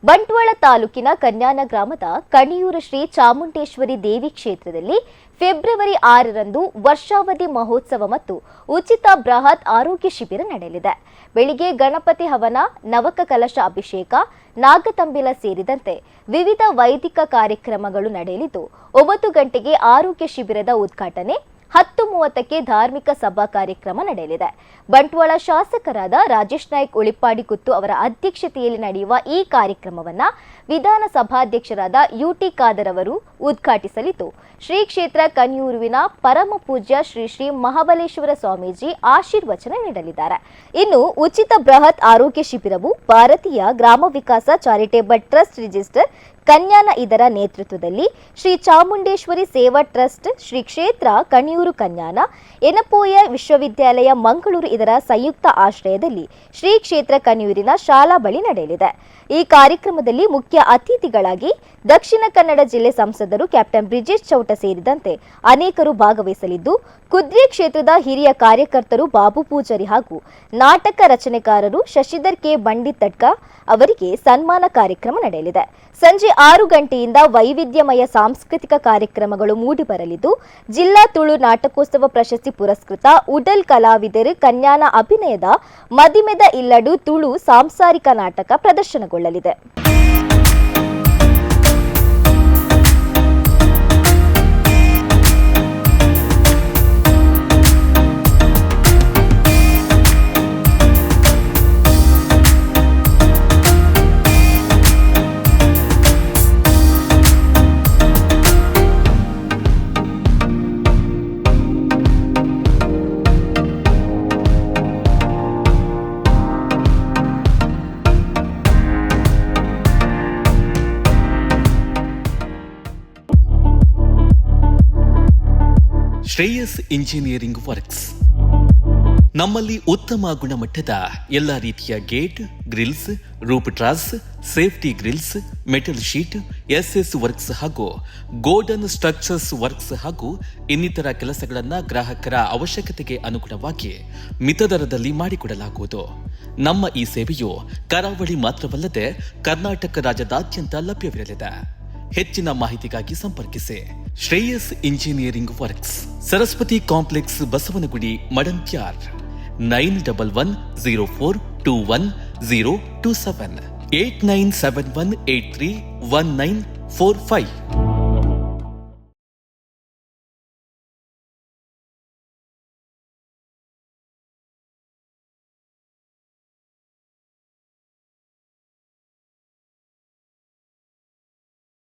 ಬಂಟ್ವಾಳ ತಾಲೂಕಿನ ಕನ್ಯಾನ ಗ್ರಾಮದ ಕಣಿಯೂರು ಶ್ರೀ ಚಾಮುಂಡೇಶ್ವರಿ ದೇವಿ ಕ್ಷೇತ್ರದಲ್ಲಿ ಫೆಬ್ರವರಿ 6ರಂದು ವರ್ಷಾವಧಿ ಮಹೋತ್ಸವ ಮತ್ತು ಉಚಿತ ಬೃಹತ್ ಆರೋಗ್ಯ ಶಿಬಿರ ನಡೆಯಲಿದೆ. ಬೆಳಿಗ್ಗೆ ಗಣಪತಿ ಹವನ, ನವಕ ಕಲಶ ಅಭಿಷೇಕ, ನಾಗತಂಬಿಲ ಸೇರಿದಂತೆ ವಿವಿಧ ವೈದಿಕ ಕಾರ್ಯಕ್ರಮಗಳು ನಡೆಯಲಿದ್ದು 9 ಗಂಟೆಗೆ ಆರೋಗ್ಯ ಶಿಬಿರದ ಉದ್ಘಾಟನೆ, 10:30ಕ್ಕೆ ಧಾರ್ಮಿಕ ಸಭಾ ಕಾರ್ಯಕ್ರಮ ನಡೆಯಲಿದೆ. ಬಂಟ್ವಾಳ ಶಾಸಕರಾದ ರಾಜೇಶ್ ನಾಯ್ಕ್ ಉಳಿಪ್ಪಾಡಿ ಕುತ್ತು ಅವರ ಅಧ್ಯಕ್ಷತೆಯಲ್ಲಿ ನಡೆಯುವ ಈ ಕಾರ್ಯಕ್ರಮವನ್ನು ವಿಧಾನಸಭಾಧ್ಯಕ್ಷರಾದ ಯುಟಿ ಖಾದರ್ ಅವರು ಉದ್ಘಾಟಿಸಲಿದ್ದು, ಶ್ರೀ ಕ್ಷೇತ್ರ ಕನ್ಯೂರುವಿನ ಪರಮ ಪೂಜ್ಯ ಶ್ರೀ ಶ್ರೀ ಮಹಾಬಲೇಶ್ವರ ಸ್ವಾಮೀಜಿ ಆಶೀರ್ವಚನ ನೀಡಲಿದ್ದಾರೆ. ಇನ್ನು ಉಚಿತ ಬೃಹತ್ ಆರೋಗ್ಯ ಶಿಬಿರವು ಭಾರತೀಯ ಗ್ರಾಮ ವಿಕಾಸ ಚಾರಿಟೇಬಲ್ ಟ್ರಸ್ಟ್ ರಿಜಿಸ್ಟರ್ ಕನ್ಯಾನ ಇದರ ನೇತೃತ್ವದಲ್ಲಿ ಶ್ರೀ ಚಾಮುಂಡೇಶ್ವರಿ ಸೇವಾ ಟ್ರಸ್ಟ್, ಶ್ರೀ ಕ್ಷೇತ್ರ ಕಣಿಯೂರು ಕನ್ಯಾನ, ಎನಪೋಯ ವಿಶ್ವವಿದ್ಯಾಲಯ ಮಂಗಳೂರು ಇದರ ಸಂಯುಕ್ತ ಆಶ್ರಯದಲ್ಲಿ ಶ್ರೀ ಕ್ಷೇತ್ರ ಕಣಿಯೂರಿನ ಶಾಲಾ ಬಳಿ ನಡೆಯಲಿದೆ. ಈ ಕಾರ್ಯಕ್ರಮದಲ್ಲಿ ಮುಖ್ಯ ಅತಿಥಿಗಳಾಗಿ ದಕ್ಷಿಣ ಕನ್ನಡ ಜಿಲ್ಲೆ ಸಂಸದರು ಕ್ಯಾಪ್ಟನ್ ಬ್ರಿಜೇಶ್ ಚೌಟ ಸೇರಿದಂತೆ ಅನೇಕರು ಭಾಗವಹಿಸಲಿದ್ದು, ಕುದ್ರೆ ಕ್ಷೇತ್ರದ ಹಿರಿಯ ಕಾರ್ಯಕರ್ತರು ಬಾಬು ಪೂಜಾರಿ ಹಾಗೂ ನಾಟಕ ರಚನೆಕಾರರು ಶಶಿಧರ್ ಕೆ ಬಂಡಿತಡ್ಕ ಅವರಿಗೆ ಸನ್ಮಾನ ಕಾರ್ಯಕ್ರಮ ನಡೆಯಲಿದೆ. ಸಂಜೆ 6 ಗಂಟೆಯಿಂದ ವೈವಿಧ್ಯಮಯ ಸಾಂಸ್ಕೃತಿಕ ಕಾರ್ಯಕ್ರಮಗಳು ಮೂಡಿಬರಲಿದ್ದು, ಜಿಲ್ಲಾ ತುಳು ನಾಟಕೋತ್ಸವ ಪ್ರಶಸ್ತಿ ಪುರಸ್ಕೃತ ಉಡಲ್ ಕಲಾವಿದರು ಕನ್ಯಾನ ಅಭಿನಯದ ಮದಿಮೆದ ಇಲ್ಲಡು ತುಳು ಸಾಂಸಾರಿಕ ನಾಟಕ ಪ್ರದರ್ಶನಗೊಳ್ಳಲಿದೆ. ಶ್ರೇಯಸ್ ಇಂಜಿನಿಯರಿಂಗ್ ವರ್ಕ್ಸ್ ನಮ್ಮಲ್ಲಿ ಉತ್ತಮ ಗುಣಮಟ್ಟದ ಎಲ್ಲ ರೀತಿಯ gate, grills, roof truss, safety grills, metal sheet, SS works ಹಾಗೂ ಗೋಲ್ಡನ್ ಸ್ಟ್ರಕ್ಚರ್ಸ್ ವರ್ಕ್ಸ್ ಹಾಗೂ ಇನ್ನಿತರ ಕೆಲಸಗಳನ್ನು ಗ್ರಾಹಕರ ಅವಶ್ಯಕತೆಗೆ ಅನುಗುಣವಾಗಿ ಮಿತ ದರದಲ್ಲಿ ಮಾಡಿಕೊಡಲಾಗುವುದು. ನಮ್ಮ ಈ ಸೇವೆಯು ಕರಾವಳಿ ಮಾತ್ರವಲ್ಲದೆ ಕರ್ನಾಟಕ ರಾಜ್ಯದಾದ್ಯಂತ ಲಭ್ಯವಿರಲಿದೆ. ಹೆಚ್ಚಿನ ಮಾಹಿತಿಗಾಗಿ ಸಂಪರ್ಕಿಸಿ Shreyas engineering works, Saraswati complex, Basavanagudi, Madantyar. 9104210027 8971831945.